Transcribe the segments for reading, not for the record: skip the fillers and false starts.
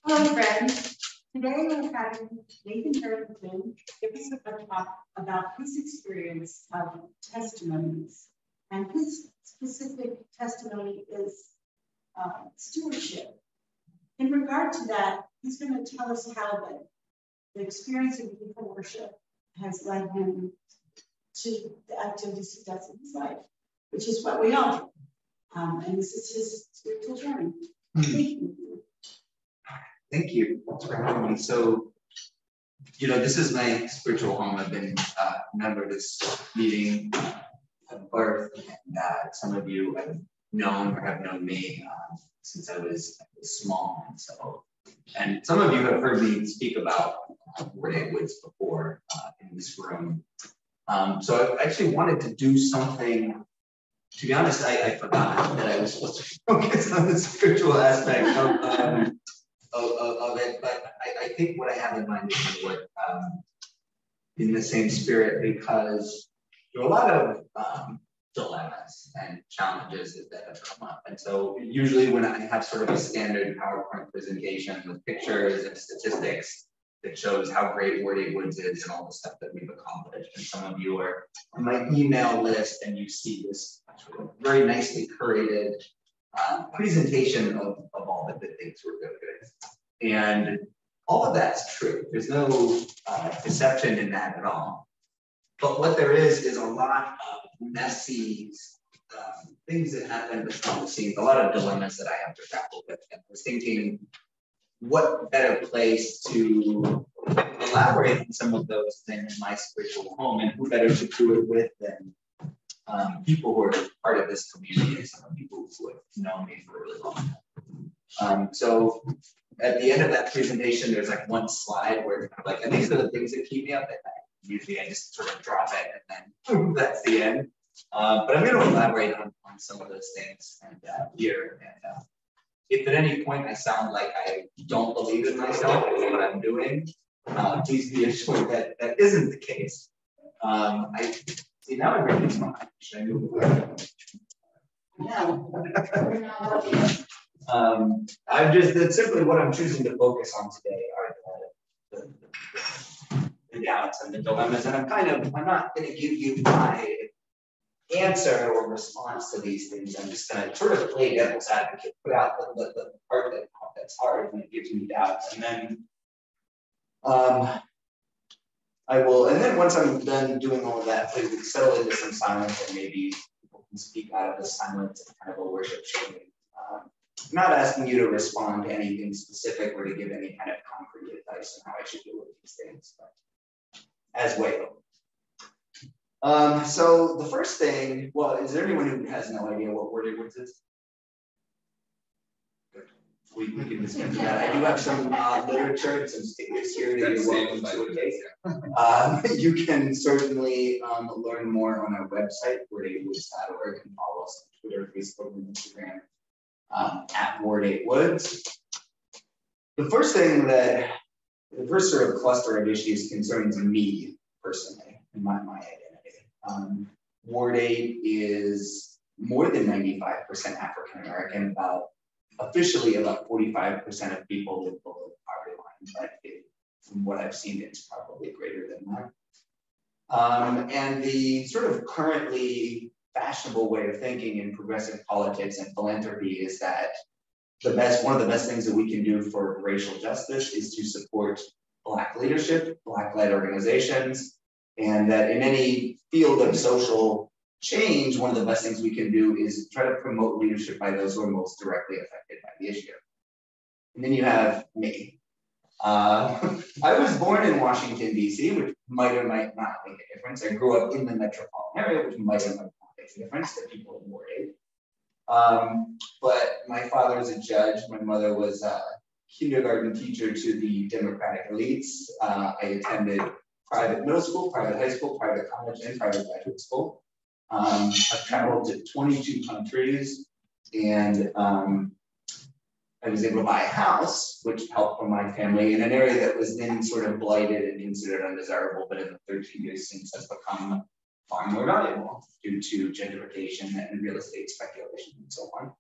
Hello, friends. Today we're having Nathan Harrington give us a talk about his experience of testimonies. And his specific testimony is stewardship. In regard to that, he's going to tell us how the experience of people worship has led him to the activities he does in his life, which is what we all do. And this is his spiritual journey. Thank you for having me. So, this is my spiritual home. I've been a member of this meeting at birth, and some of you have known or have known me since I was small. And some of you have heard me speak about Ward 8 Woods before in this room. So I actually wanted to do something. To be honest, I forgot that I was supposed to focus on the spiritual aspect of it, but I think what I have in mind is what in the same spirit, because there are a lot of dilemmas and challenges that have come up. And so usually when I have sort of a standard PowerPoint presentation with pictures and statistics that shows how great Ward 8 Woods is and all the stuff that we've accomplished. And some of you are on my email list and you see this sort of very nicely curated presentation of all the good things we're doing. And all of that's true. There's no deception in that at all. But what there is a lot of messy things that happen behind the scenes, a lot of dilemmas that I have to grapple with. And I was thinking, what better place to elaborate on some of those things in my spiritual home, and who better to do it with than people who are part of this community, some of people who have known me for a really long time. So at the end of that presentation, there's like one slide where it's kind of like, and these are the things that keep me up at night. Usually I just sort of drop it and then that's the end. But I'm going to elaborate on some of those things and here. And if at any point I sound like I don't believe in myself or what I'm doing, please be assured that that isn't the case. I see now I'm ready to smile. Should I move away? I'm just, that's simply what I'm choosing to focus on today are the doubts and the dilemmas. And I'm not going to give you my answer or response to these things. I'm just going to sort of play devil's advocate, put out the part that's hard and it gives me doubts. And then I will, and then once I'm done doing all of that, please we settle into some silence and maybe people can speak out of the silence in kind of a worship sharing. I'm not asking you to respond to anything specific or to give any kind of concrete advice on how I should deal with these things, but as well. So the first thing, well, is there anyone who has no idea what Ward 8 Woods is? Good. We can discuss that. I do have some literature and some statements here that you're welcome to take. You can certainly learn more on our website, ward8woods.org, and follow us on Twitter, Facebook, and Instagram at Ward 8 Woods. The first sort of cluster of issues concerns me personally and my identity. Ward 8 is more than 95% African American. Officially about 45% of people live below the poverty line, but from what I've seen, it's probably greater than that. And the sort of currently fashionable way of thinking in progressive politics and philanthropy is that one of the best things that we can do for racial justice is to support Black leadership, Black-led organizations, and that in any field of social change, one of the best things we can do is try to promote leadership by those who are most directly affected by the issue. And then you have me. I was born in Washington, D.C., which might or might not make a difference. I grew up in the metropolitan area, which might or might not make a difference to people in Ward 8. But my father was a judge. My mother was a kindergarten teacher to the Democratic elites. I attended private middle school, private high school, private college, and private graduate school. I've traveled to 22 countries, and I was able to buy a house, which helped for my family in an area that was then sort of blighted and considered undesirable, but in the 13 years since has become far more valuable due to gentrification and real estate speculation and so on.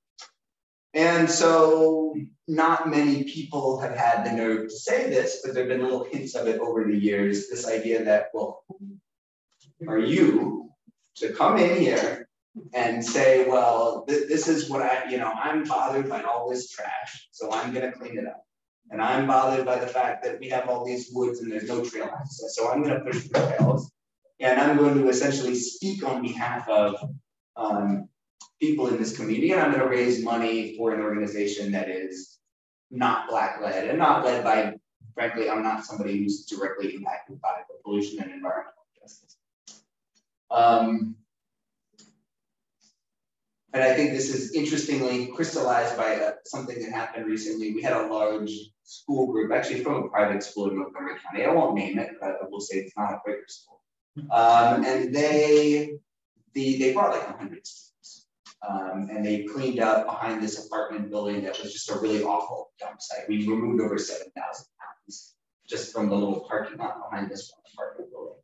And so not many people have had the nerve to say this, but there have been little hints of it over the years, this idea that, well, who are you to come in here and say, well, this is what I'm bothered by all this trash, so I'm gonna clean it up. And I'm bothered by the fact that we have all these woods and there's no trail access, so I'm gonna push the trails. And I'm going to essentially speak on behalf of people in this community, and I'm going to raise money for an organization that is not Black-led and not led by, frankly, I'm not somebody who's directly impacted by pollution and environmental justice. And I think this is interestingly crystallized by something that happened recently. We had a large school group, actually from a private school in Montgomery County. I won't name it, but I will say it's not a Quaker school. And they brought like 100 students. And they cleaned up behind this apartment building that was just a really awful dump site. We removed over 7,000 pounds just from the little parking lot behind this one apartment building.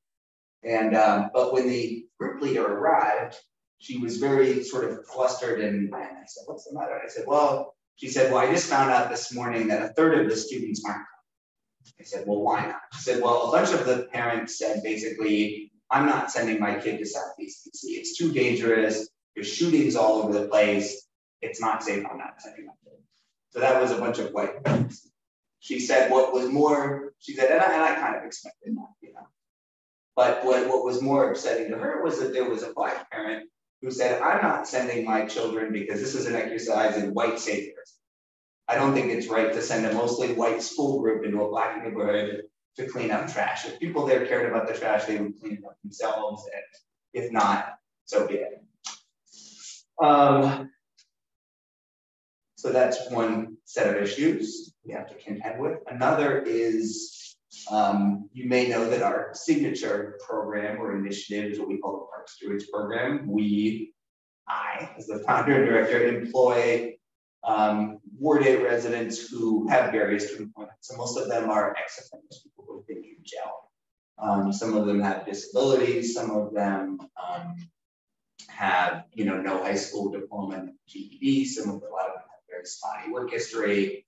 And but when the group leader arrived, she was very sort of flustered, and I said, "What's the matter?" I said, "Well," she said, "Well, I just found out this morning that a third of the students aren't coming." I said, "Well, why not?" She said, "Well, a bunch of the parents said basically, I'm not sending my kid to Southeast DC. It's too dangerous. There's shootings all over the place. It's not safe. I'm not sending my kid." So that was a bunch of white parents. She said, what was more, she said, and I kind of expected that, you know. But what was more upsetting to her was that there was a Black parent who said, "I'm not sending my children because this is an exercise in white saviors. I don't think it's right to send a mostly white school group into a Black neighborhood to clean up trash. If people there cared about the trash, they would clean it up themselves, and if not, so be it." So that's one set of issues we have to contend with. Another is, you may know that our signature program or initiative is what we call the Park Stewards program. I, as the founder and director, employ Ward 8 residents who have barriers to employment. So most of them are ex-offenders, people who have been in jail. Some of them have disabilities, some of them have, no high school diploma, GED, a lot of them have very spotty work history,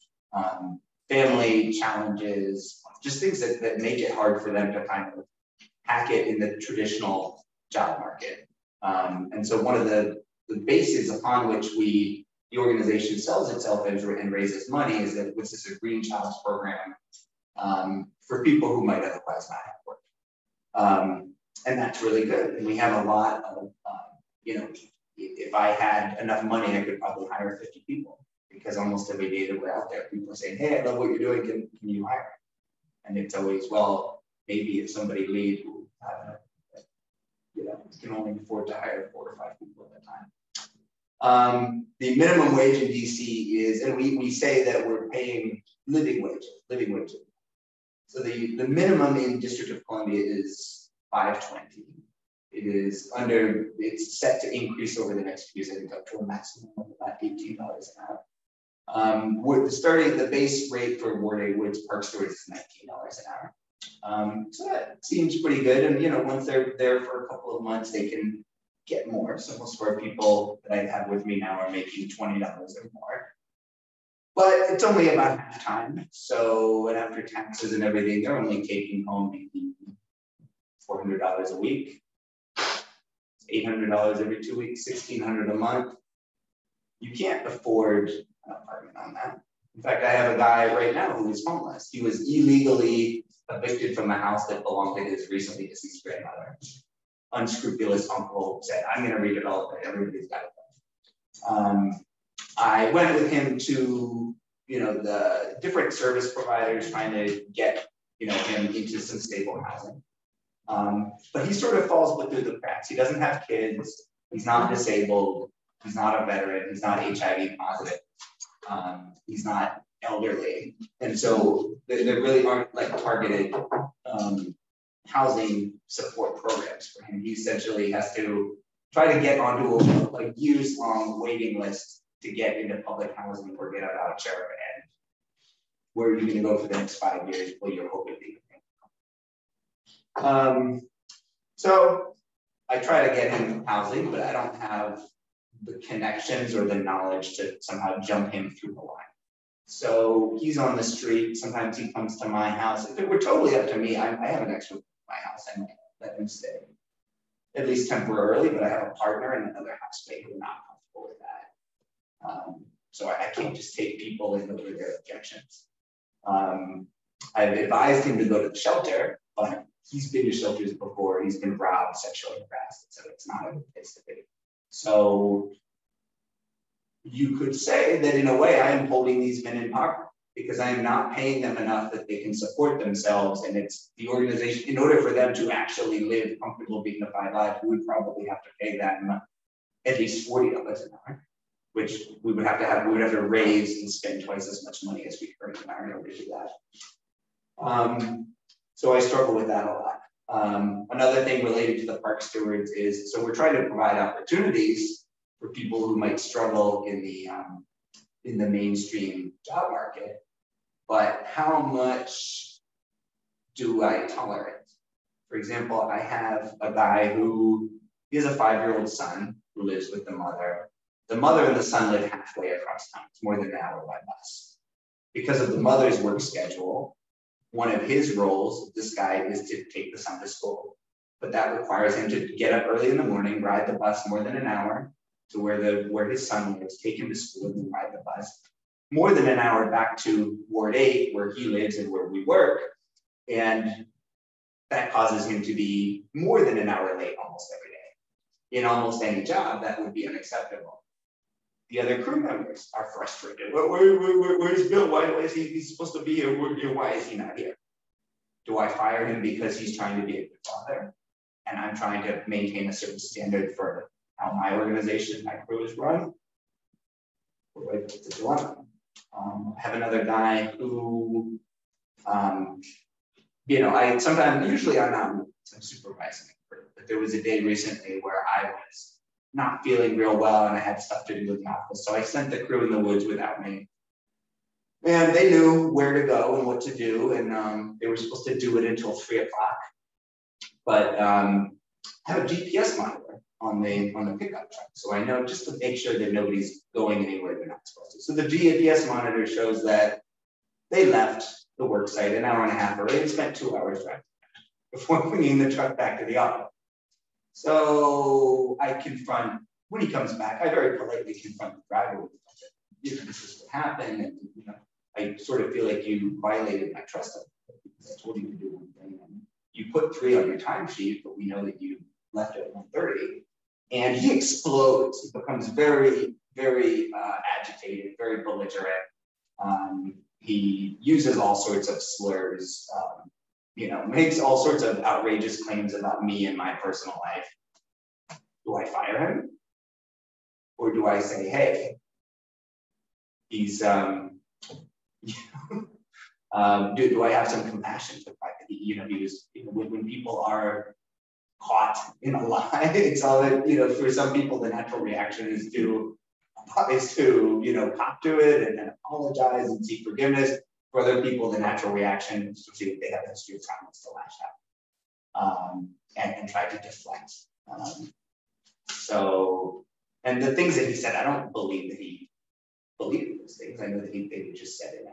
family challenges, just things that make it hard for them to kind of hack it in the traditional job market. And so one of the bases upon which the organization sells itself and raises money is that this is a green jobs program for people who might otherwise not have work. And that's really good. And we have a lot of, if I had enough money, I could probably hire 50 people, because almost every day that we're out there, people are saying, "Hey, I love what you're doing, can you hire?" And it's always, well, maybe if somebody leaves who can only afford to hire 4 or 5 people at a time. The minimum wage in DC is, and we say that we're paying living wages. So the minimum in District of Columbia is $5.20. It's set to increase over the next few years, I think up to a maximum of about $18 an hour. The base rate for Ward 8 Woods Park Stewards is $19 an hour. So that seems pretty good. And once they're there for a couple of months, they can get more. So most of our people that I have with me now are making $20 or more. But it's only about half time. So, and after taxes and everything, they're only taking home maybe $400 a week. $800 every 2 weeks, $1,600 a month. You can't afford an apartment on that. In fact, I have a guy right now who is homeless. He was illegally evicted from a house that belonged to his recently deceased grandmother. Unscrupulous uncle said, "I'm going to read it all, but everybody's got it." I went with him to, the different service providers trying to get, him into some stable housing. But he sort of falls through the cracks. He doesn't have kids. He's not disabled. He's not a veteran. He's not HIV positive. He's not elderly. And so there really aren't targeted housing support programs for him. He essentially has to try to get onto a years-long waiting list to get into public housing or get a voucher. And where are you going to go for the next 5 years? Well, you're hoping to get. So I try to get him housing, but I don't have the connections or the knowledge to somehow jump him through the line. So he's on the street. Sometimes he comes to my house. If it were totally up to me, I have an extra in my house. I might let him stay, at least temporarily, but I have a partner and another housemate who are not comfortable with that. So I can't just take people in over their objections. I've advised him to go to the shelter, but he's been to shelters before. He's been robbed, sexually harassed, so it's not a good place to be. So you could say that in a way I am holding these men in poverty because I am not paying them enough that they can support themselves. And it's the organization, in order for them to actually live comfortable, dignified lives, we would probably have to pay them at least $40 an hour, which we would have to raise and spend twice as much money as we currently are in order to do that. So I struggle with that a lot. Another thing related to the park stewards is, so we're trying to provide opportunities for people who might struggle in the mainstream job market, but how much do I tolerate? For example, I have a guy who, he has a 5-year-old son who lives with the mother. The mother and the son live halfway across town. It's more than an hour by bus. Because of the mother's work schedule, one of his roles, this guy, is to take the son to school. But that requires him to get up early in the morning, ride the bus more than an hour to where his son lives, take him to school and then ride the bus. More than an hour back to Ward 8, where he lives and where we work. And that causes him to be more than an hour late almost every day. In almost any job, that would be unacceptable. The other crew members are frustrated. Where's Bill? Why is he's supposed to be here? Why is he not here? Do I fire him because he's trying to be a good father? And I'm trying to maintain a certain standard for how my organization, my crew is run? It's a dilemma. I have another guy who, usually I'm not supervising, but there was a day recently where I was not feeling real well and I had stuff to do in the office. So I sent the crew in the woods without me. And they knew where to go and what to do. And they were supposed to do it until 3 o'clock. But I have a GPS monitor on the pickup truck. So I know just to make sure that nobody's going anywhere they're not supposed to. So the GPS monitor shows that they left the work site an hour and a half early and spent 2 hours driving before bringing the truck back to the office. So I confront, when he comes back, I very politely confront the driver with this is what happened. And I sort of feel like you violated my trust because I told you to do one thing. And you put 3 on your timesheet, but we know that you left at 1:30. And he explodes. He becomes very, very agitated, very belligerent. He uses all sorts of slurs. Makes all sorts of outrageous claims about me and my personal life. Do I fire him? Or do I say, hey, he's, do I have some compassion to the fact that he was, when people are caught in a lie, it's all that, for some people, the natural reaction is to cop to it and then apologize and seek forgiveness. For other people, the natural reaction, especially if they have a history of trauma, is to lash out and try to deflect. And the things that he said, I don't believe that he believed those things. I know that he just said it.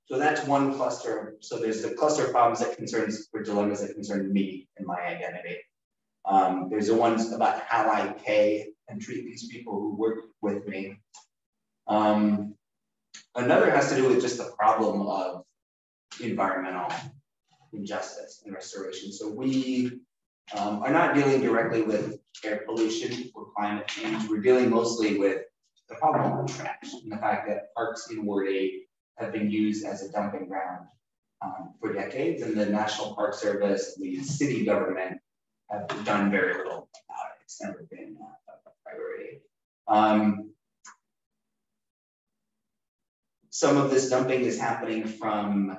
So that's one cluster. So there's the cluster of problems that concerns, or dilemmas that concern me and my identity. There's the ones about how I pay and treat these people who work with me. Another has to do with just the problem of environmental injustice and restoration. So we are not dealing directly with air pollution or climate change. We're dealing mostly with the problem of trash and the fact that parks in Ward 8 have been used as a dumping ground for decades, and the National Park Service, the city government, have done very little about it. It's never been a priority. Some of this dumping is happening from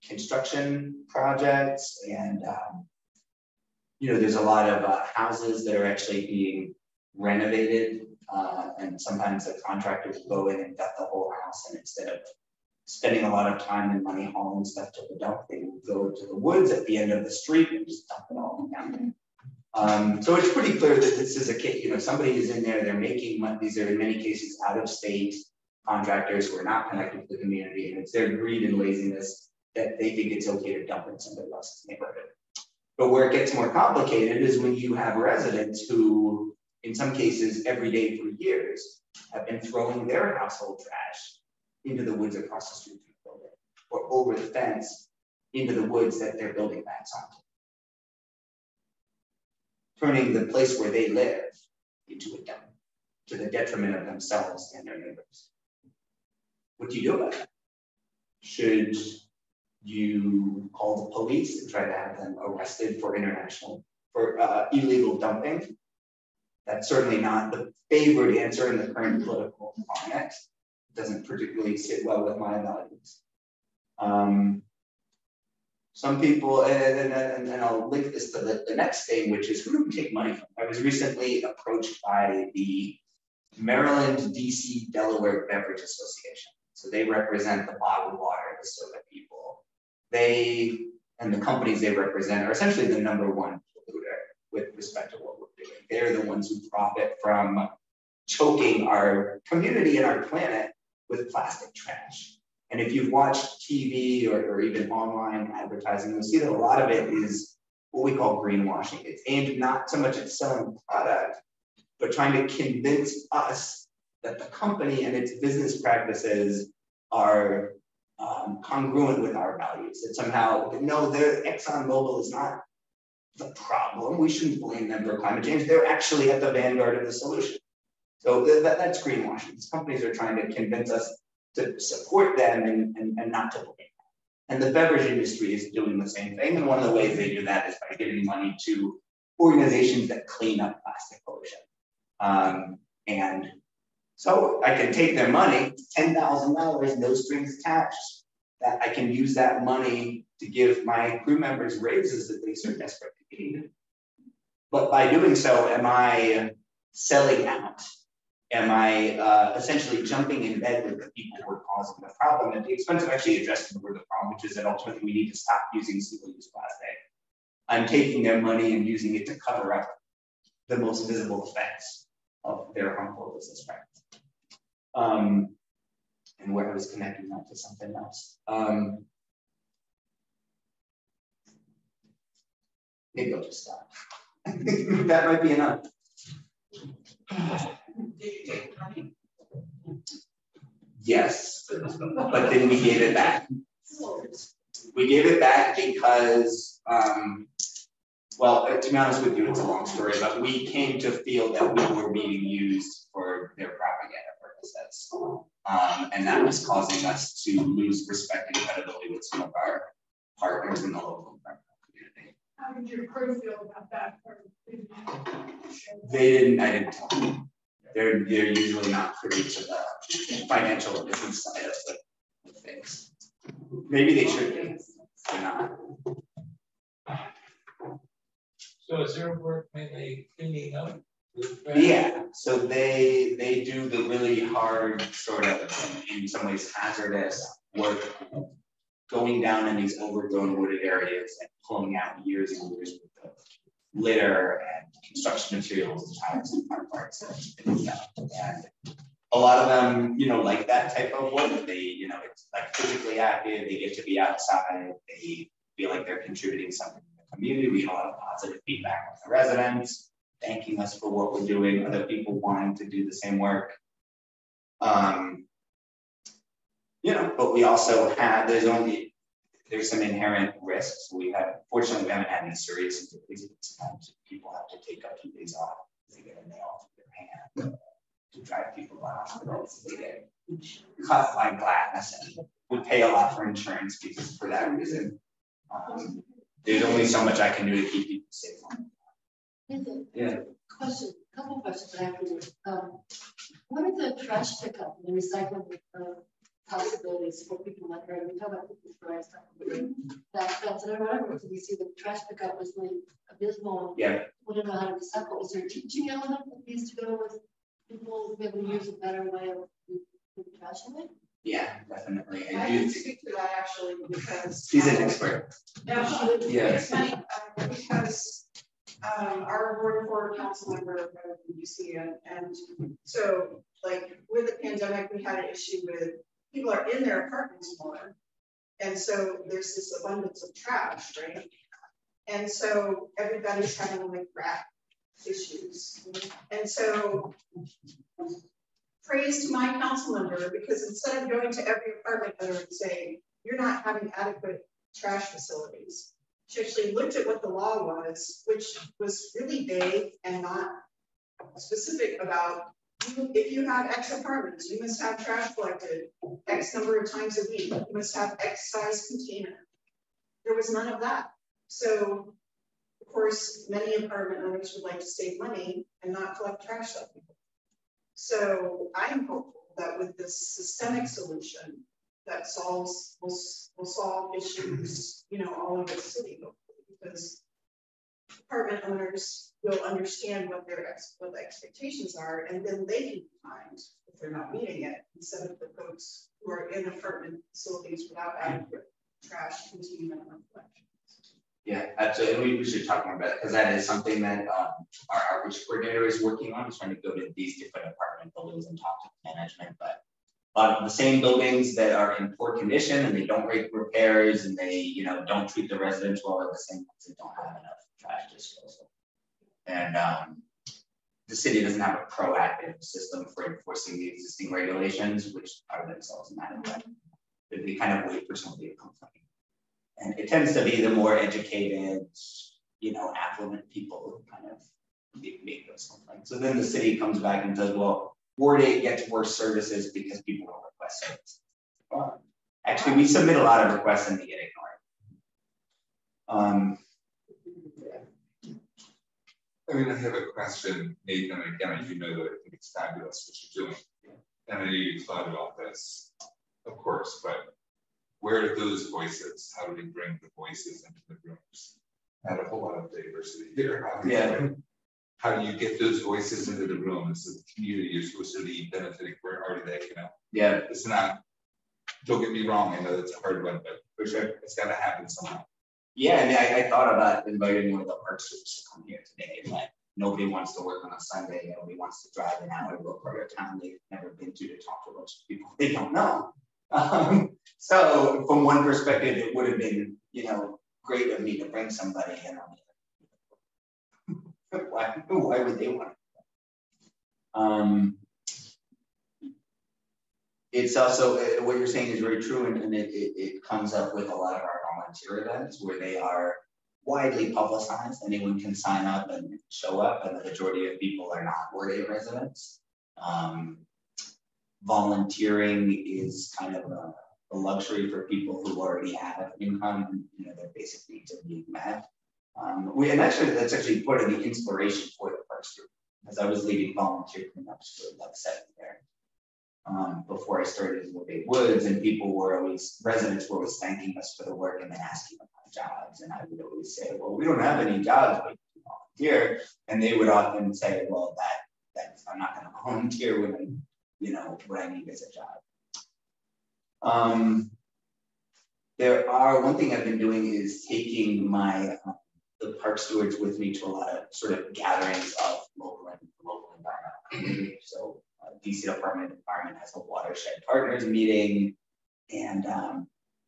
construction projects, and there's a lot of houses that are actually being renovated, and sometimes the contractors go in and gut the whole house, and instead of spending a lot of time and money hauling stuff to the dump. They would go to the woods at the end of the street and just dump it all down there. So it's pretty clear that this is a case, you know, somebody is in there, they're making money. These are in many cases out of state contractors who are not connected to the community, and it's their greed and laziness that they think it's okay to dump in somebody else's neighborhood. But where it gets more complicated is when you have residents who, in some cases, every day for years, have been throwing their household trash into the woods across the street from the building, or over the fence into the woods that they're building backs onto, turning the place where they live into a dump, to the detriment of themselves and their neighbors. What do you do about that? Should you call the police and try to have them arrested for illegal dumping? That's certainly not the favored answer in the current political climate. It doesn't particularly sit well with my values. Some people, and I'll link this to the next thing, which is who do we take money from? I was recently approached by the Maryland, DC, Delaware Beverage Association. So they represent the bottled water, the soda people. They, and the companies they represent, are essentially the #1 polluter with respect to what we're doing. They're the ones who profit from choking our community and our planet with plastic trash. And if you've watched TV or even online advertising, you'll see that a lot of it is what we call greenwashing. It's aimed not so much at selling product, but trying to convince us that the company and its business practices are congruent with our values. That somehow, no, ExxonMobil is not the problem. We shouldn't blame them for climate change. They're actually at the vanguard of the solution. So that's greenwashing. These companies are trying to convince us to support them and not to blame them. And the beverage industry is doing the same thing. And one of the ways they do that is by giving money to organizations that clean up plastic pollution. And so I can take their money, $10,000, no strings attached, that I can use that money to give my crew members raises that they so desperately need. But by doing so, am I selling out? Am I essentially jumping in bed with the people who are causing the problem at the expense of actually addressing the root of the problem, which is that ultimately we need to stop using single-use plastic? I'm taking their money and using it to cover up the most visible effects of their harmful business practice. And where I was connecting that to something else. Maybe I'll just stop. That might be enough. Yes, but then we gave it back. We gave it back because, well, to be honest with you, it's a long story, but we came to feel that we were being used for their propaganda purposes. And that was causing us to lose respect and credibility with some of our partners in the local community. How did your crew feel about that? I didn't tell them. They're usually not privy to the financial business side of things. Maybe they should be, they're not. So is their work mainly cleaning up? Yeah, so they do the really hard, sort of, in some ways hazardous work, going down in these overgrown wooded areas and pulling out years and years worth of litter and construction materials and tires and car parts and a lot of them, like that type of work. They, it's like physically active. They get to be outside. They feel like they're contributing something to the community. We get a lot of positive feedback from the residents, thanking us for what we're doing, other people wanting to do the same work. But we also have, there's some inherent risks. Fortunately, we haven't had any serious injuries, but sometimes people have to take a few days off because they get a nail through their hand to drive people to the hospital. They get cut by glass and would pay a lot for insurance because for that reason. There's only so much I can do to keep people safe. Yeah. Couple questions I have for you. What are the trash pickup and the recycling possibilities for people like her? We talk about people throwing stuff away. That's and whatever. So we see the trash pickup was really abysmal. Yeah. We don't know how to recycle. Is there a teaching element that needs to go with people to be able to use a better way of trash away? Yeah, definitely. I can speak to that actually because. She's an expert. No, it's funny because our board for council member of UC and so like with the pandemic, we had an issue with people are in their apartments more. And so there's this abundance of trash, right? And so everybody's having like rat issues. And so praise to my council member, because instead of going to every apartment owner and saying, you're not having adequate trash facilities, she actually looked at what the law was, which was really vague and not specific about if you have X apartments, you must have trash collected X number of times a week. You must have X size container. There was none of that. So, of course, many apartment owners would like to save money and not collect trash like people. So I'm hopeful that with this systemic solution that will solve issues, all over the city, hopefully, because apartment owners will understand what the expectations are, and then they can be fined if they're not meeting it, instead of the folks who are in apartment facilities without adequate trash containment or collection. Yeah, absolutely. We should talk more about it because that is something that our outreach coordinator is working on, is trying to go to these different apartment buildings and talk to management. But a lot of the same buildings that are in poor condition and they don't make repairs and they, don't treat the residents well, are the same ones that don't have enough trash disposal. And the city doesn't have a proactive system for enforcing the existing regulations, which are themselves inadequate. They kind of wait for somebody to complain. And it tends to be the more educated, affluent people who kind of make those complaints. So then the city comes back and says, well, Ward 8 gets worse services because people don't request services. Well, actually, we submit a lot of requests and they get ignored. I have a question, Nathan, and again, as you know, that I think it's fabulous what you're doing. And I know you've thought about this, of course, but where are those voices? How do we bring the voices into the rooms? Not a whole lot of diversity here. Yeah. How do you get those voices into the room? It's the community you're supposed to be benefiting. Where are they? Yeah. It's not, don't get me wrong, I know that's a hard one, but for sure, it's got to happen somehow. Yeah, I mean, I thought about inviting one of the park stewards to come here today, but nobody wants to work on a Sunday. Nobody wants to drive an hour to a part of town they've never been to talk to a bunch of people they don't know. So from one perspective, it would have been, great of me to bring somebody in on it. Why would they want it? It's also, what you're saying is very true, and it comes up with a lot of our volunteer events where they are widely publicized. Anyone can sign up and show up, and the majority of people are not Ward 8 residents. Volunteering is kind of a luxury for people who already have income and their basic needs are being met. And actually, that's actually part of the inspiration for the Park Steward, as I was leading volunteer cleanups for like 7 years. Before I started in the Big Woods, and residents were always thanking us for the work and then asking about jobs. And I would always say, well, we don't have any jobs, but you volunteer. And they would often say, well, that's I'm not going to volunteer when what I need is a job. One thing I've been doing is taking the park stewards with me to a lot of sort of gatherings of local environmental community. So DC Department of Environment has a watershed partners meeting, and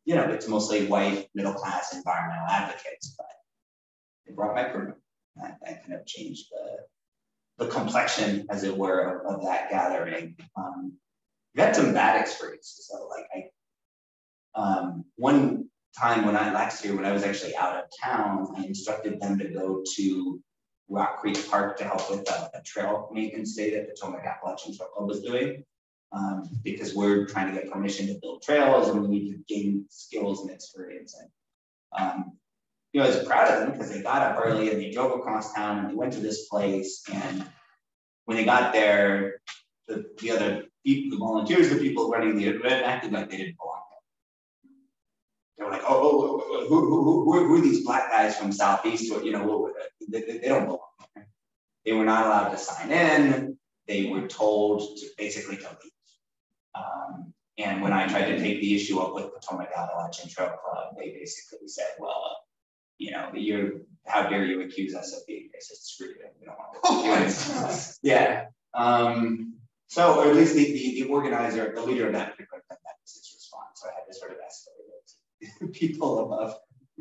it's mostly white middle-class environmental advocates, but they brought my crew. That kind of changed the complexion, as it were, of that gathering. We've had some bad experiences. So one time last year when I was actually out of town, I instructed them to go to Rock Creek Park to help with a trail maintenance day that the Potomac Appalachian Trail Club was doing, because we're trying to get permission to build trails and we need to gain skills and experience. And I was proud of them because they got up early and they drove across town and they went to this place. And when they got there, the other people, the volunteers, the people running the event acted like they didn't belong there. They were like, who are these black guys from Southeast? Or, they don't belong there. They were not allowed to sign in. They were told to basically leave. And when I tried to take the issue up with Potomac Appalachian Trail Club, they basically said, well, you know, how dare you accuse us of being racist? Screw you. We don't want to do it. Yeah. So, or at least the organizer, the leader of that particular thing, that was his response. So I had to sort of escalate it to people above.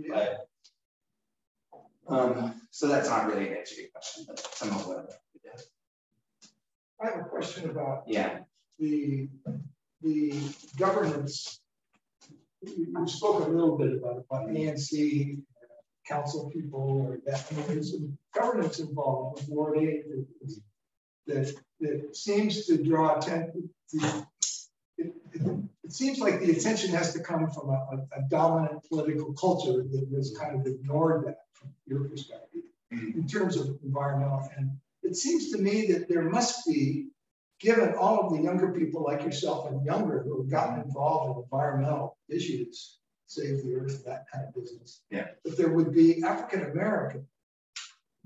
But, so that's not really an answer to your question, but some of what we did. I have a question about the governance. You spoke a little bit about ANC, council people, or that. I mean, there's some governance involved with Ward 8 that seems to draw attention. It seems like the attention has to come from a dominant political culture that has kind of ignored that from your perspective in terms of environmental. And it seems to me that there must be, given all of the younger people like yourself and younger who have gotten involved in environmental issues, save the earth, that kind of business, that there would be African-American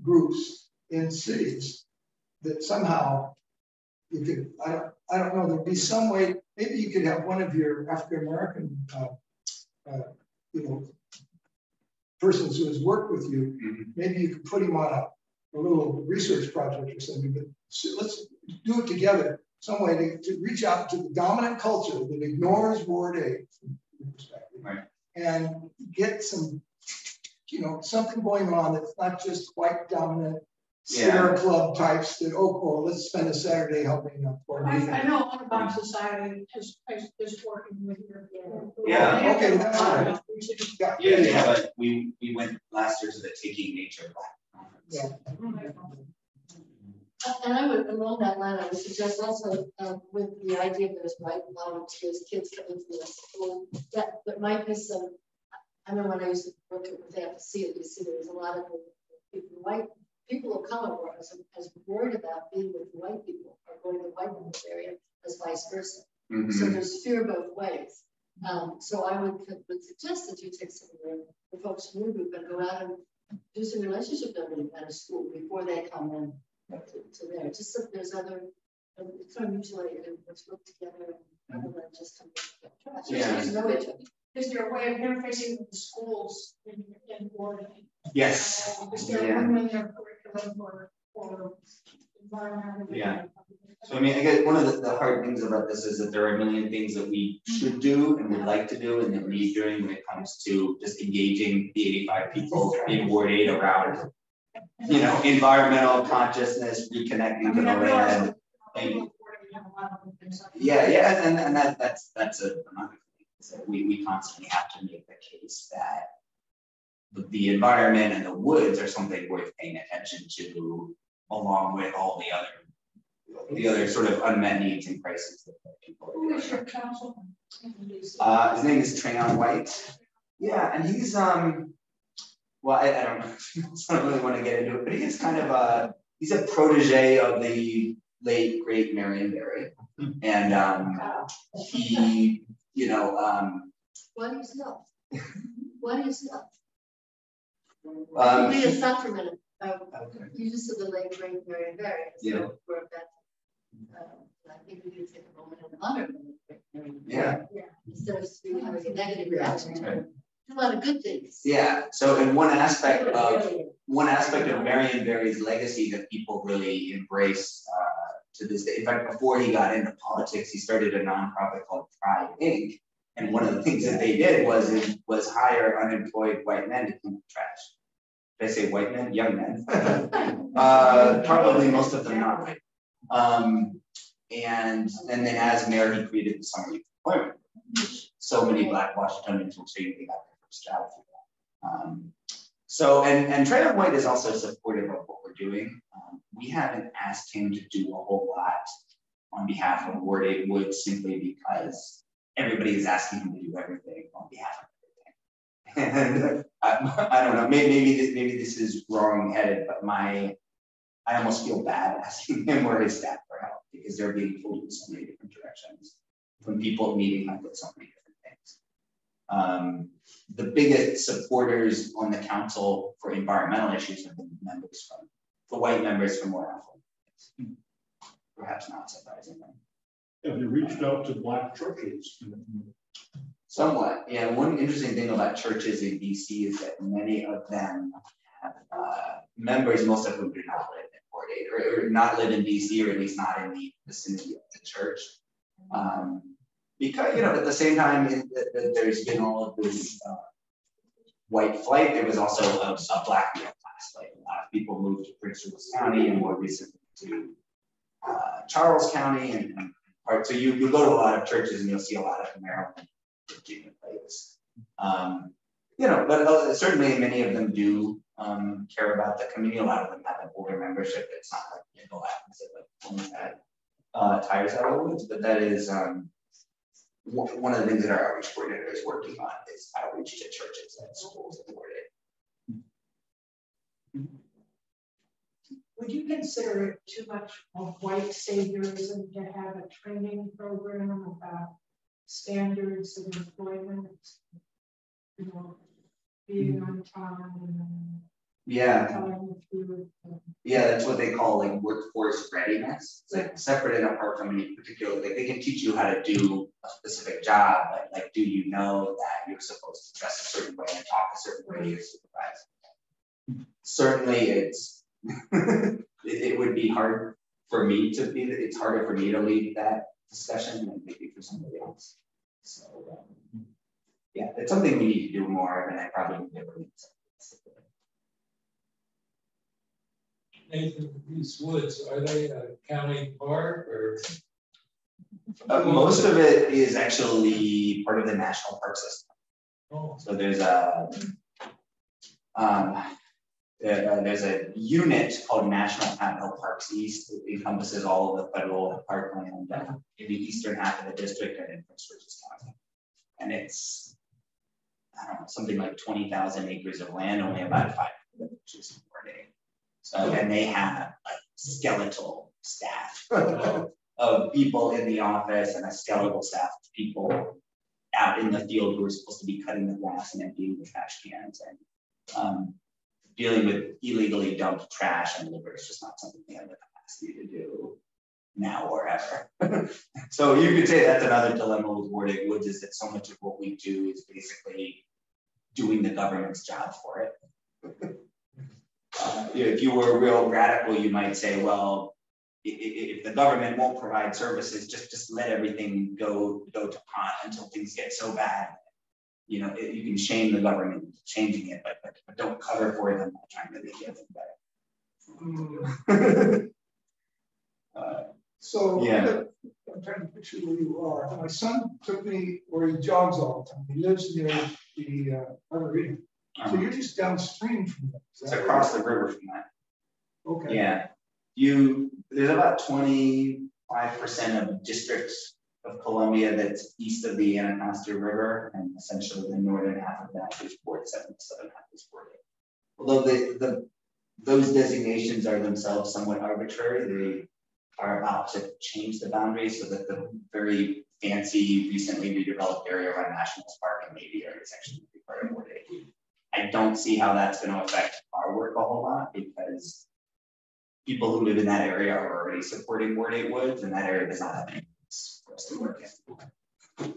groups in cities that somehow you could, I don't know, there'd be some way, maybe you could have one of your African-American, you know, persons who has worked with you, maybe you could put him on a little research project or something, but let's do it together, some way to reach out to the dominant culture that ignores Ward 8 from your perspective, and get some, you know, something going on that's not just white dominant Sierra Club types that, oh, well, let's spend a Saturday helping them. I know a lot about society just working with your. Okay, that's right. But we went last year to the Taking Nature Black Conference. And I would, along that line, I would suggest also with the idea that there's white volunteers, kids coming to the school, that might be some. I remember when I used to work with AFC at DC, there was a lot of white people of color were as worried about being with white people or going to the white people's area as vice versa. So there's fear both ways. So I would suggest that you take some of the folks from your group and go out and do some relationship building at a school before they come in to there. Just so there's other, it's kind of mutually, let's work together rather than just come trash. Is there a way of interfacing with the schools in Oregon? Yes. Is there a way in their curriculum for environmental? So I mean, I guess one of the hard things about this is that there are a million things that we should do and would like to do and that we're doing when it comes to just engaging the 85 people in Ward 8 around, you know, environmental consciousness, reconnecting to the land. And, and that's another thing. So we constantly have to make the case that the environment and the woods are something worth paying attention to, along with all the other sort of unmet needs and crises that people are Who is your councilman? His name is Trayon White. Yeah, and he's well, I don't know. I don't really want to get into it, but he's kind of he's a protege of the late great Marion Barry, and he, you know, why do you stop? Why do you stop? Be a stop for a minute. You just said the late great Marion Barry. So we're back. I think we need to take a moment and honor them. Instead of having a negative reaction to them. A lot of good things. Yeah. So, in one aspect of Marion Barry's legacy that people really embrace to this day. In fact, before he got into politics, he started a nonprofit called Pride Inc. And one of the things that they did was hire unemployed white men to clean the trash. Did I say white men? Young men. Probably most of them not white. And then as mayor, he created the summer youth employment. So many Black Washingtonians will say they got their first job through that. So, and Trayon White is also supportive of what we're doing. We haven't asked him to do a whole lot on behalf of Ward 8 Woods simply because everybody is asking him to do everything on behalf of everything. And I don't know, maybe this is wrong-headed, but I almost feel bad asking him or his staff for help because they're being pulled in so many different directions from people needing help with so many different things. The biggest supporters on the council for environmental issues have been the white members from more affluent. Perhaps not surprisingly. Have you reached out to Black churches? Somewhat, yeah. One interesting thing about churches in DC is that many of them have members, most of whom do not live in Port 8 or not live in DC, or at least not in the vicinity of the church. Because, at the same time there's been all of this white flight, there was also a Black middle class flight. A lot of people moved to Prince George's County and more recently to Charles County and so you go to a lot of churches and you'll see a lot of Maryland, Virginia plates. But certainly many of them do care about the community. A lot of them have an older membership. It's not like go out and say like tires out of the woods, but that is one of the things that our outreach coordinator is working on is outreach to churches and schools in Port 8. Would you consider it too much of white saviors and to have a training program about standards of employment, being on time and telling the truth? Yeah, that's what they call like workforce readiness. It's like separate and apart from any particular, like they can teach you how to do a specific job, but like, do you know that you're supposed to dress a certain way and talk a certain way to your supervisor? Certainly it's, it would be hard for me to be, it's harder for me to lead that discussion than maybe for somebody else. So yeah, it's something we need to do more, and I probably need to lead something. Nathan, these woods, are they a county park or? Most of it is actually part of the national park system. Oh. So there's a unit called National Capital Parks East. It encompasses all of the federal parkland in the eastern half of the district and in Prince George's County. And it's, I don't know, something like 20,000 acres of land, only about 5 of which is supported. So, and they have a skeletal staff of people in the office and a skeletal staff of people out in the field who are supposed to be cutting the grass and emptying the trash cans and dealing with illegally dumped trash and litter is just not something they have the capacity to do now or ever. So you could say that's another dilemma with Ward 8 Woods, is that so much of what we do is basically doing the government's job for it. If you were a real radical, you might say, well, if the government won't provide services, just let everything go to pot until things get so bad. You can shame the government into changing it, but don't cover for them by trying to make it better. So yeah. I'm trying to picture where you are. My son took me where he jogs all the time. He lives near the Arboretum. So you're just downstream from that. It's across the river from that. Okay. Yeah. There's about 25% of districts of Columbia that's east of the Anacostia River, and essentially the northern half of that is Ward 7, the southern half is Ward 8. Although those designations are themselves somewhat arbitrary, they are about to change the boundaries so that the very fancy, recently redeveloped area around Nationals Park and Navy area is actually part of Ward 8. I don't see how that's going to affect our work a whole lot, because people who live in that area are already supporting Ward 8 Woods, and that area does not have any place for us to work in.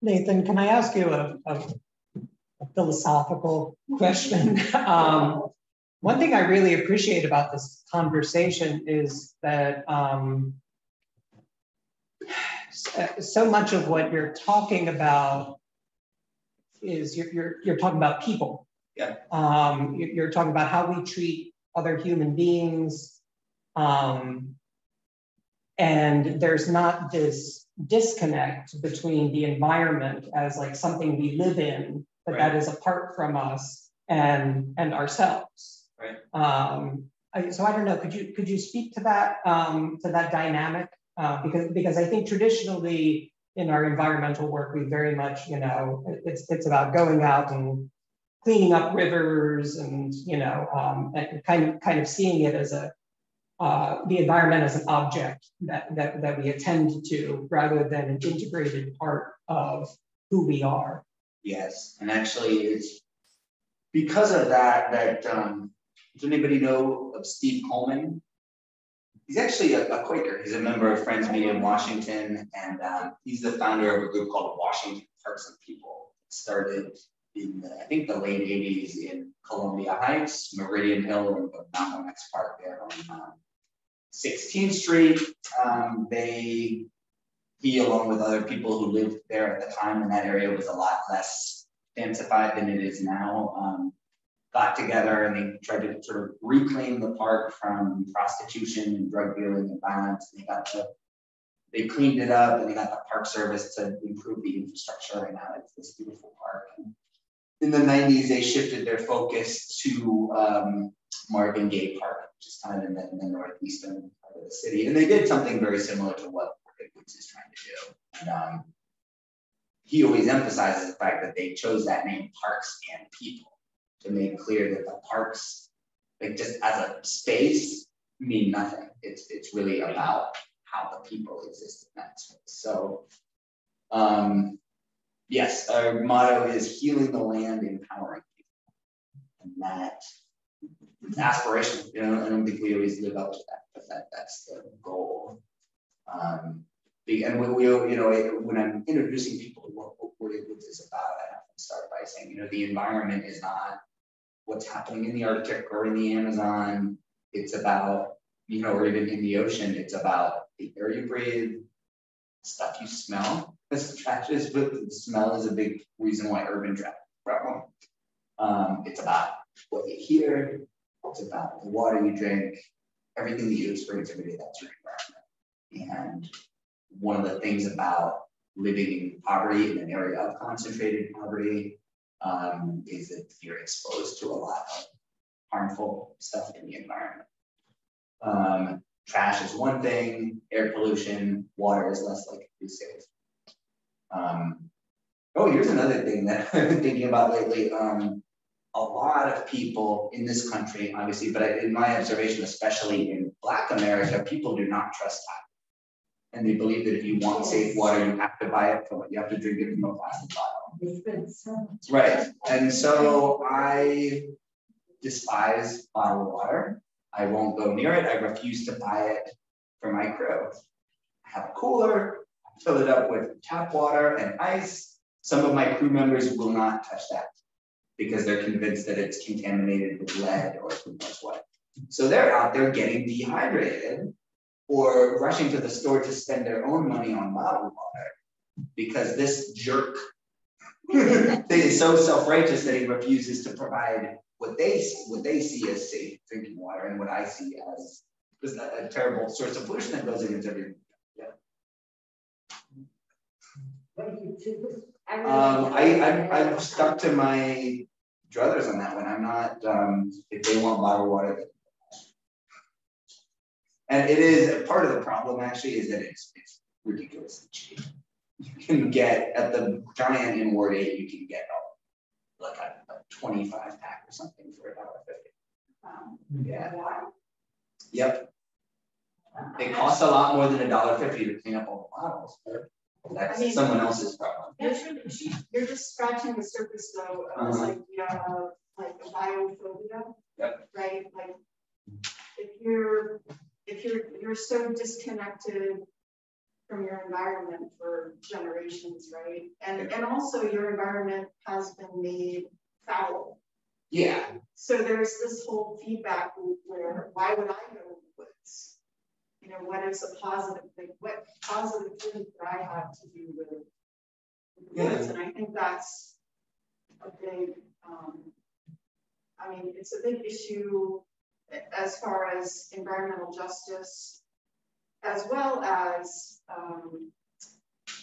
Nathan, can I ask you a philosophical question? One thing I really appreciate about this conversation is that so much of what you're talking about is you're talking about people. Yeah. You're talking about how we treat other human beings. And there's not this disconnect between the environment as like something we live in, but right, that is apart from us and ourselves. Right. So I don't know, could you speak to that dynamic? Because I think traditionally in our environmental work, we very much, it's about going out and cleaning up rivers and, and kind of seeing it as the environment as an object that we attend to rather than an integrated part of who we are. Yes, and actually it's because of that Does anybody know of Steve Coleman? He's actually a Quaker. He's a member of Friends Media in Washington, and he's the founder of a group called Washington Parks and People. It started in I think the late 80s in Columbia Heights, Meridian Hill, and Malcolm X Park there on 16th Street. He, along with other people who lived there at the time in that area, was a lot less densified than it is now. Got together and they tried to sort of reclaim the park from prostitution and drug dealing and violence. They cleaned it up and they got the Park Service to improve the infrastructure, and now it's this beautiful park. And in the 90s, they shifted their focus to Marvin Gaye Park, which is kind of in the northeastern part of the city. And they did something very similar to what Woods is trying to do. And he always emphasizes the fact that they chose that name, Parks and People, to make clear that the parks, like just as a space, mean nothing. It's really about how the people exist in that space. So, yes, our motto is healing the land, empowering people, and that it's aspirational. You know, I don't think we always live up to that, but that's the goal. And when when I'm introducing people to what Woods is about, I have to start by saying, you know, the environment is not what's happening in the Arctic or in the Amazon. It's about, you know, or even in the ocean, it's about the air you breathe, stuff you smell. This trash is, but the smell is a big reason why urban trash is a problem. It's about what you hear. It's about the water you drink, everything that you experience every day. That's your environment. And one of the things about living in poverty, in an area of concentrated poverty, is that you're exposed to a lot of harmful stuff in the environment. Trash is one thing, air pollution, water is less likely to be safe. Here's another thing that I've been thinking about lately. A lot of people in this country, obviously, but in my observation, especially in Black America, people do not trust tap. And they believe that if you want safe water, you have to buy it you have to drink it from a plastic bottle. Right. And so I despise bottled water. I won't go near it. I refuse to buy it for my crew. I have a cooler, I fill it up with tap water and ice. Some of my crew members will not touch that because they're convinced that it's contaminated with lead or who knows what. So they're out there getting dehydrated or rushing to the store to spend their own money on bottled water because this jerk is so self-righteous that he refuses to provide what they see as safe drinking water and what I see as just a terrible source of pollution that goes against everything. Yeah. I'm stuck to my druthers on that one. I'm not, if they want bottled water. And it is, part of the problem actually is that it's ridiculously cheap. You can get, at the Giant in Ward 8, you can get like a 25 pack or something for $1.50. Yeah. Yep. It costs a lot more than $1.50 to clean up all the bottles. That's someone else's problem. You're just scratching the surface though of this idea of like a biophobia. Yep. Right? Like if you're so disconnected from your environment for generations, right? And also your environment has been made foul. Yeah. So there's this whole feedback loop where why would I go in the woods? You know, what is a positive thing? What positive thing could I have to do with the woods? And I think that's a big, I mean, it's a big issue as far as environmental justice, as well as,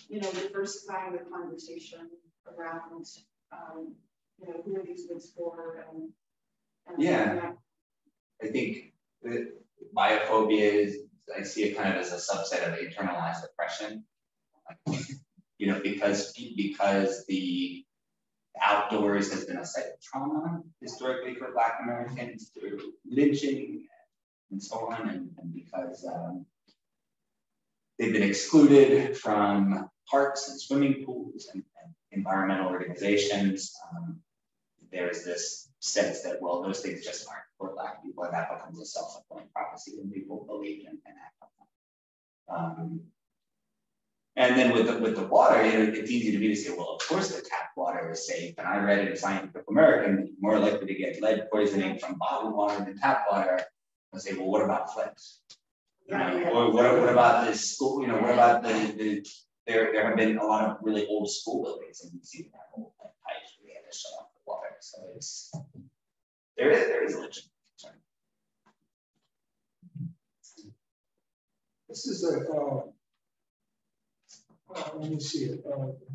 you know, diversifying the conversation around, you know, who are these woods for? And yeah, I think that biophobia is, I see it kind of as a subset of internalized depression. You know, because the outdoors has been a site of trauma historically for Black Americans through lynching and so on, and because they've been excluded from parks and swimming pools and environmental organizations. There's this sense that, well, those things just aren't for Black people, and that becomes a self-fulfilling prophecy when people believe and act on that. And then with the water, it's easy to me to say, well, of course the tap water is safe. And I read in Scientific American, more likely to get lead poisoning from bottled water than tap water. I say, well, what about Flint? Or what about this school? What about there have been a lot of really old school buildings, and you see that whole pipes where they had to shut off the water. So there is a legitimate concern. This is let me see it.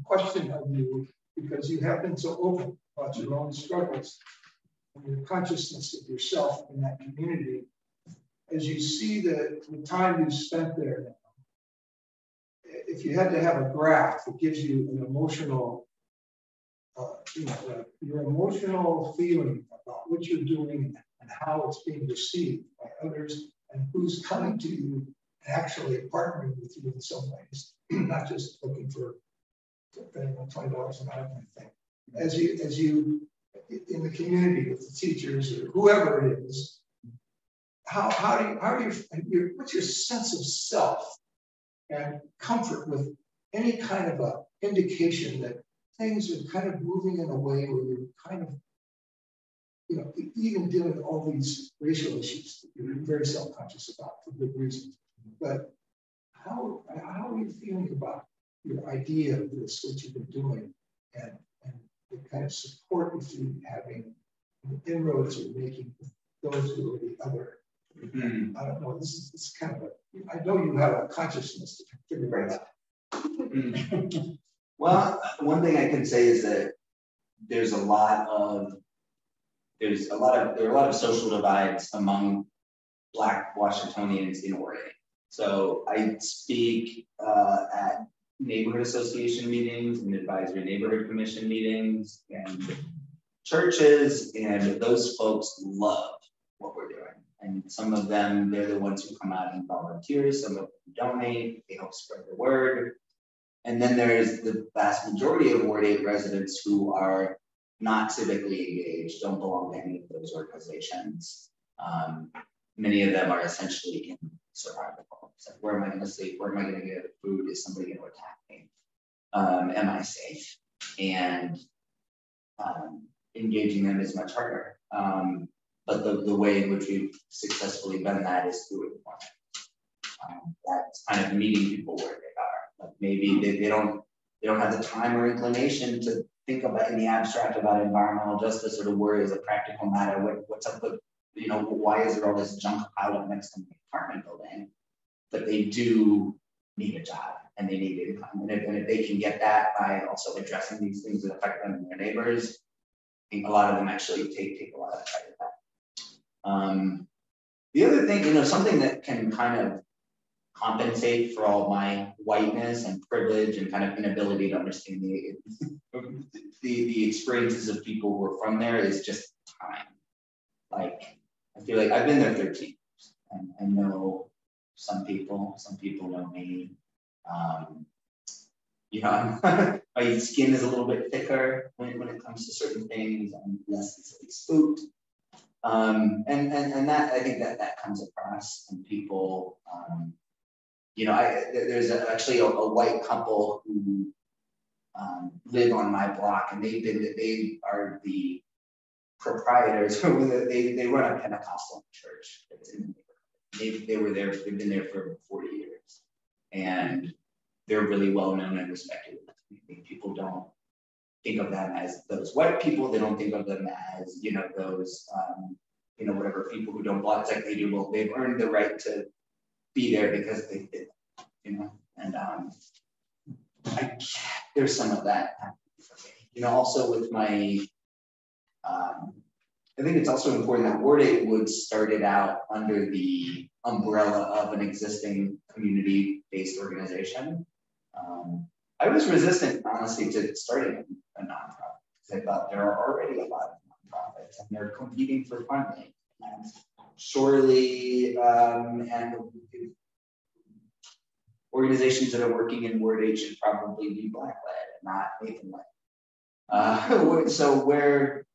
Question of you, because you have been so open about your own struggles and your consciousness of yourself in that community. As you see the time you've spent there now, if you had to have a graph that gives you an emotional, your emotional feeling about what you're doing and how it's being received by others and who's coming to you and actually partnering with you in some ways, not just looking for $20 an hour kind of thing. As you in the community with the teachers or whoever it is, what's your sense of self and comfort with any kind of a indication that things are kind of moving in a way where you're kind of, even dealing with all these racial issues that you're very self-conscious about for good reasons. But how are you feeling about your idea of this, what you've been doing, and the kind of support you feel having, the inroads you're making with those who are the other? I don't know. This is kind of I know you have a consciousness to figure it out. Well, one thing I can say is that there are a lot of social divides among Black Washingtonians in Oregon. So I speak at neighborhood association meetings and advisory neighborhood commission meetings and churches, and those folks love what we're doing. And some of them, they're the ones who come out and volunteer, some of them donate, they help spread the word. And then there's the vast majority of Ward 8 residents who are not civically engaged, don't belong to any of those organizations. Many of them are essentially in survival. It's like, where am I going to sleep? Where am I going to get food? Is somebody going to attack me? Am I safe? And engaging them is much harder. But the way in which we've successfully done that is through employment. That's kind of meeting people where they are. Like maybe they don't have the time or inclination to think about in the abstract about environmental justice or to worry as a practical matter. What's up with, why is there all this junk piled up next to my apartment building? But they do need a job and they need income. And if they can get that by also addressing these things that affect them and their neighbors, I think a lot of them actually take a lot of pride in that. The other thing, something that can kind of compensate for all my whiteness and privilege and kind of inability to understand the experiences of people who are from there is just time. Like, I feel like I've been there 13 years and I know some people know me. My skin is a little bit thicker when it comes to certain things. I'm less easily spooked. And that, I think that comes across and people, there's actually a white couple who live on my block, and they are the proprietors. They run a Pentecostal church that's in the neighborhood. They've been there for 40 years, and they're really well known and respected. People don't think of them as those white people. They don't think of them as, those, whatever people who don't block like they do. Well, they've earned the right to be there because they did, and there's some of that. Also with my, I think it's also important that Ward 8 Woods started out under the umbrella of an existing community-based organization. I was resistant, honestly, to starting a nonprofit because I thought there are already a lot of nonprofits and they're competing for funding. And surely, and organizations that are working in Ward 8 should probably be Black-led, not Nathan-led. So where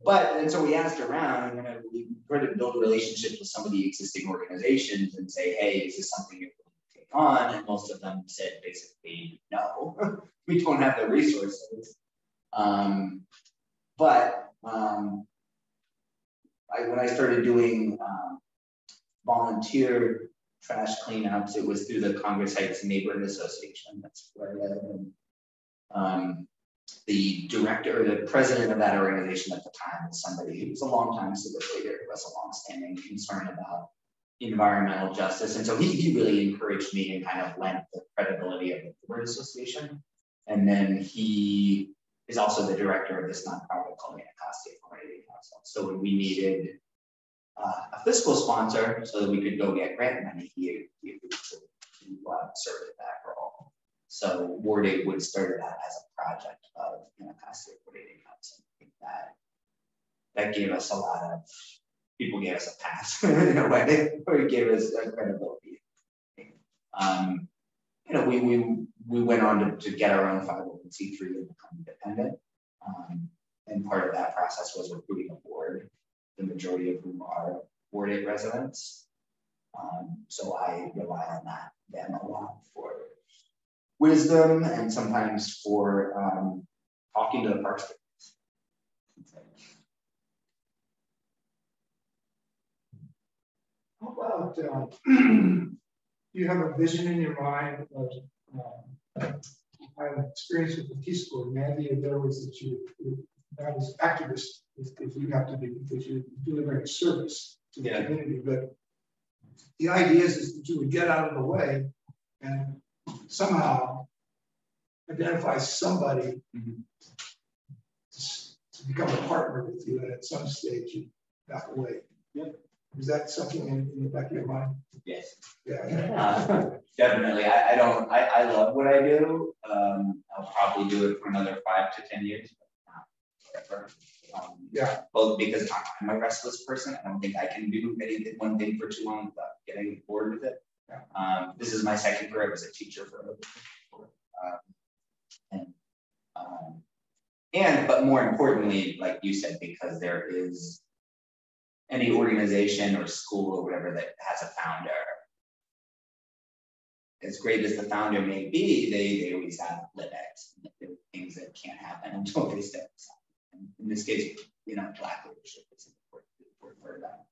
And so we asked around, and we tried to build relationships with some of the existing organizations and say, hey, is this something you're willing to take on? And most of them said basically, no, we don't have the resources. When I started doing volunteer trash cleanups, it was through the Congress Heights Neighborhood Association. That's where I live. And, the director, or the president of that organization at the time was somebody who was a longtime civic leader who has a longstanding concern about environmental justice. And so he really encouraged me and kind of lent the credibility of the Neighborhood Association. And then he is also the director of this nonprofit called Anacostia Community Council. So when we needed a fiscal sponsor so that we could go get grant money, he agreed to serve at that role. So Ward 8 would start that as a project of Anacostia Community Council. I think that gave us a lot of, people gave us a pass in a way, or it gave us credibility. We went on to get our own 501c3 and become independent. And part of that process was recruiting a board, the majority of whom are Ward 8 residents. So I rely on them a lot for wisdom and sometimes for talking to the parks. How about you have a vision in your mind of I have experience with the Peace Corps, and the idea there was that you that was activist if you have to be, because you're delivering a service to the community. But the idea is that you would get out of the way and somehow identify somebody to become a partner with you, and at some stage you back away. Is that something in the back of your mind? Yes. Yeah. Definitely. I love what I do. I'll probably do it for another 5 to 10 years. But not forever. Both because I'm a restless person. I don't think I can do one thing for too long without getting bored with it. This is my second career. I was a teacher for a little bit. But more importantly, like you said, because there is any organization or school or whatever that has a founder, as great as the founder may be, they always have limits, things that can't happen until they step aside. In this case, Black leadership is important for that.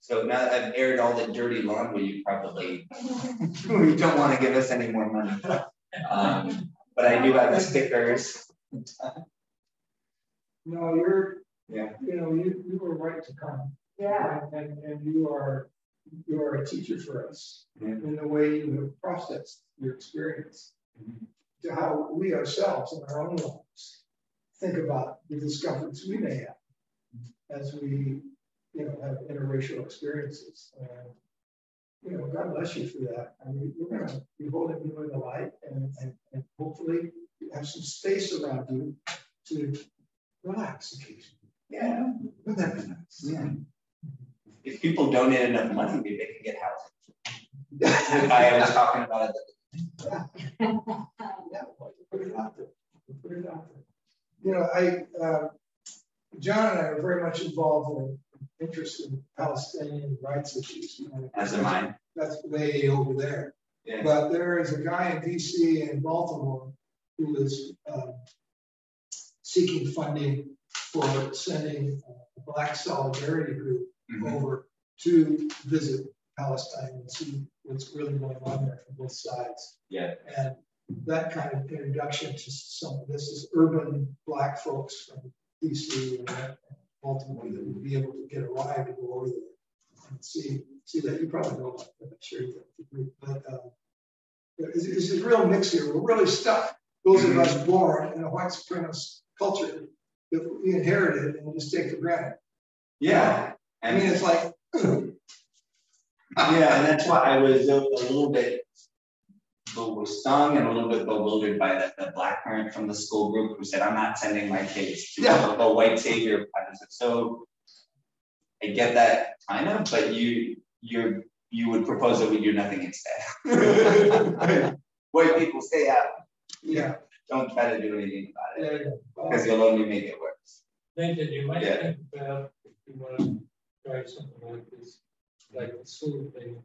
So now that I've aired all the dirty laundry, you probably we don't want to give us any more money. But I do have the stickers. No, you were right to come. Yeah. And you are a teacher for us in the way you have processed your experience to how we ourselves in our own lives think about the discomforts we may have as we have interracial experiences. God bless you for that. I mean, we're going to be holding you in the light and hopefully have some space around you to relax occasionally. Yeah. Wouldn't that be nice? Yeah. If people donate enough money, maybe they can get housing. The guy I was talking about it. Put it out there. John and I are very much involved in interest in Palestinian rights issues. As am I. That's way over there. Yeah. But there is a guy in DC and Baltimore who is seeking funding for sending a Black solidarity group over to visit Palestine and see what's really going on there from both sides. Yeah. And that kind of introduction to some of this is urban Black folks from DC and Baltimore that would be able to get a ride to go over there and see that. You probably know about that, I'm sure you do. But it's a real mix here. We're really stuck, those of us born in a white supremacist culture that we inherited and just take for granted. Yeah. I mean, it's like. Yeah, and that's why I was a little bit stung and a little bit bewildered by the Black parent from the school group who said, I'm not sending my kids to a white savior. So I get that kind of, but you're you would propose that we do nothing instead. White people stay out. Yeah. Don't try to do anything about it, Yeah. because you'll only make it worse. Nathan, you might think about if you want to try something like this, like the school thing,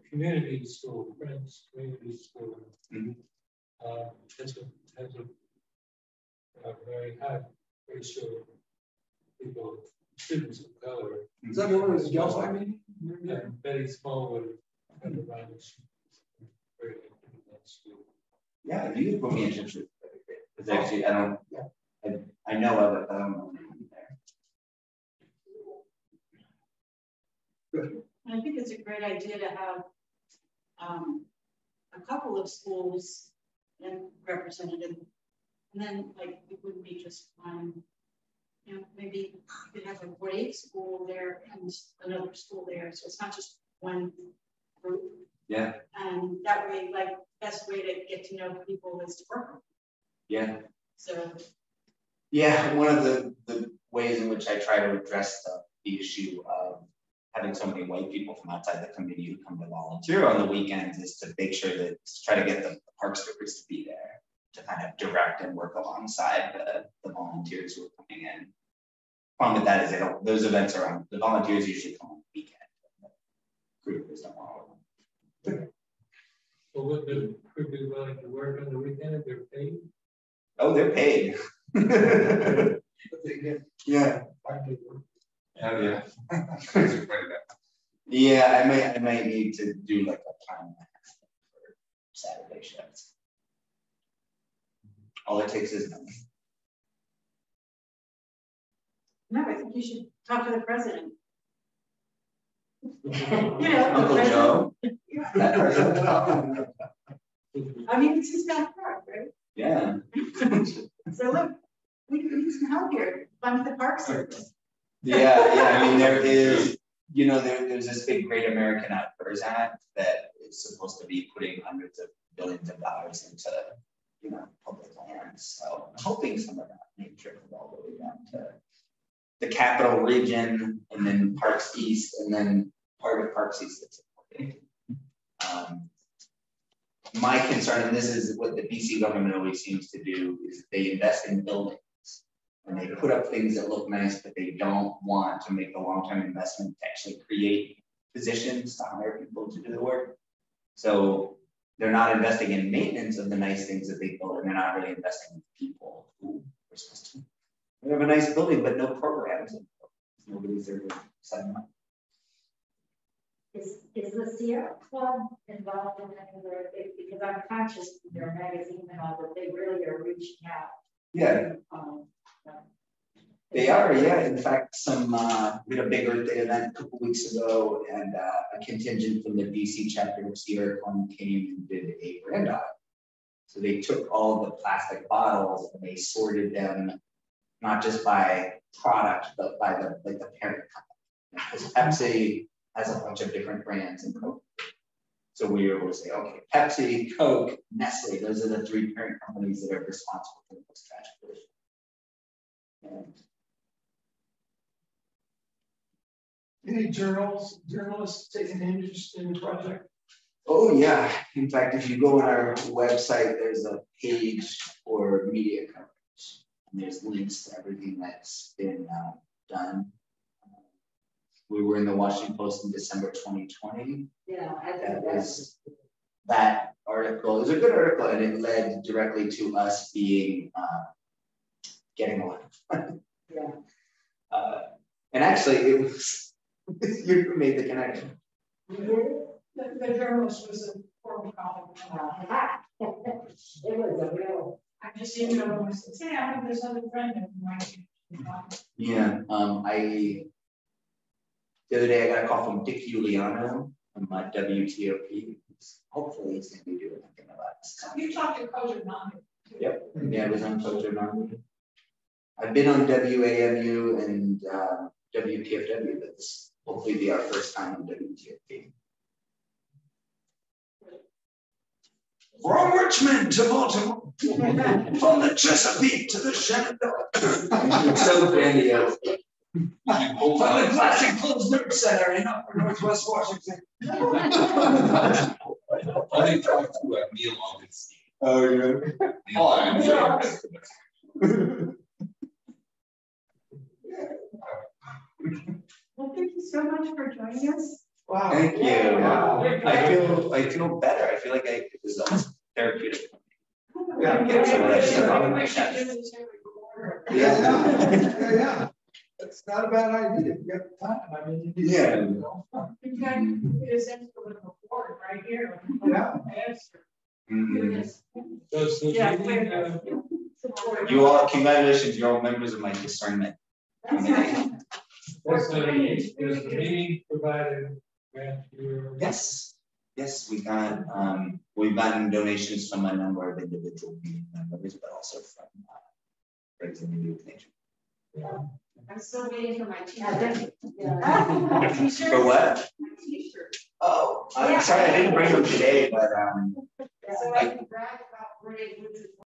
community school, friends, community school. Has a very high ratio of people, students of color. Is that over as Delphi? I mean? Betty Smallwood kind of runs very that school. Yeah, if you could put me in touch with it, because actually I don't, I know of it, but I don't know anything there. Good. I think it's a great idea to have a couple of schools and representative, and then like it wouldn't be just one. You know, maybe you could have a grade school there and another school there, so it's not just one group. Yeah. And that way, like, best way to get to know people is to work with them. Yeah. So. Yeah, one of the ways in which I try to address the issue of having so many white people from outside the community who come to volunteer on the weekends is to make sure that to try to get the park stewards to be there to kind of direct and work alongside the volunteers who are coming in. Problem with that is those events are on, the volunteers usually come on the weekend. The crews don't want to. Well, would the crew be willing to work on the weekend if they're paid? Oh, they're paid. Yeah. Oh, yeah. Yeah, I might need to do like a time for Saturday shifts. All it takes is money. No, I think you should talk to the president. You know, Uncle Joe. That president. I mean, it's his backyard, right? Yeah. So look, we need some help here. Fund the park service. Yeah. I mean, there is, you know, there's this big Great American Outdoors Act that is supposed to be putting hundreds of billions of dollars into, you know, public lands. So I'm hoping some of that may trickle all the way down to the capital region, and then Parks East, and then part of Parks East that's supporting. My concern, and this is what the BC government always seems to do, is they invest in buildings and they put up things that look nice, but they don't want to make the long-term investment to actually create positions to hire people to do the work. So they're not investing in maintenance of the nice things that they build, and they're not really investing in people who are supposed to. We have a nice building, but no programs. Nobody's there to sign up. Is the Sierra Club involved in any of their, because I'm conscious in their magazine and all that they really are reaching out. Yeah. They are, yeah. In fact, we had a big Earth Day event a couple weeks ago, and a contingent from the DC chapter of Sierra Club came and did a brand audit. So they took all the plastic bottles and they sorted them, not just by product, but by the parent company. Because Pepsi has a bunch of different brands and Coke. So we were able to say, okay, Pepsi, Coke, Nestle, those are the three parent companies that are responsible for this trash pollution. Any journalists taking interest in the project? Oh yeah, in fact, if you go on our website, there's a page for media coverage. And there's links to everything that's been done. We were in the Washington Post in December 2020. Yeah, that article. It was a good article, and it led directly to us being getting a lot of fun. Yeah. And actually, it was you who made the connection. The journalist was a former colleague. It was a real. I just emailed him and said, "Hey, I have this other friend of mine." Yeah. The other day I got a call from Dick Giuliano from WTOP. Hopefully he's going to be doing something about this. You talked to Kosher Nami. Yep. Yeah, I was on Kosher Nami. I've been on WAMU and WPFW, but this will hopefully be our first time on WTOP. From Richmond to Baltimore, from the Chesapeake to the Shenandoah. So grandiose. Hold From the on. Classic Clothes Nerd Center in Upper Northwest Washington. Only talk to Neil Augustine. Oh, yeah. Well, thank you so much for joining us. Wow. Thank you. Yeah. I feel better. I feel like it was almost therapeutic. Yeah. Get through that shit off my chest. Yeah. It's not a bad idea. You got time. I mean, you need Yeah. to, you know. In fact, his instrument report right here. Yeah. Mhm. Yeah. You all, congratulations, you're all members of my discernment committee. Was the meeting provided grant your? Yes, yes, we've gotten donations from a number of individual community members, but also from friends in the New Nation. Yeah. I'm still waiting for my t-shirt. T-shirt. For what? My t-shirt. Oh, I'm sorry, I didn't bring them today, but So I can brag about Bridge, which is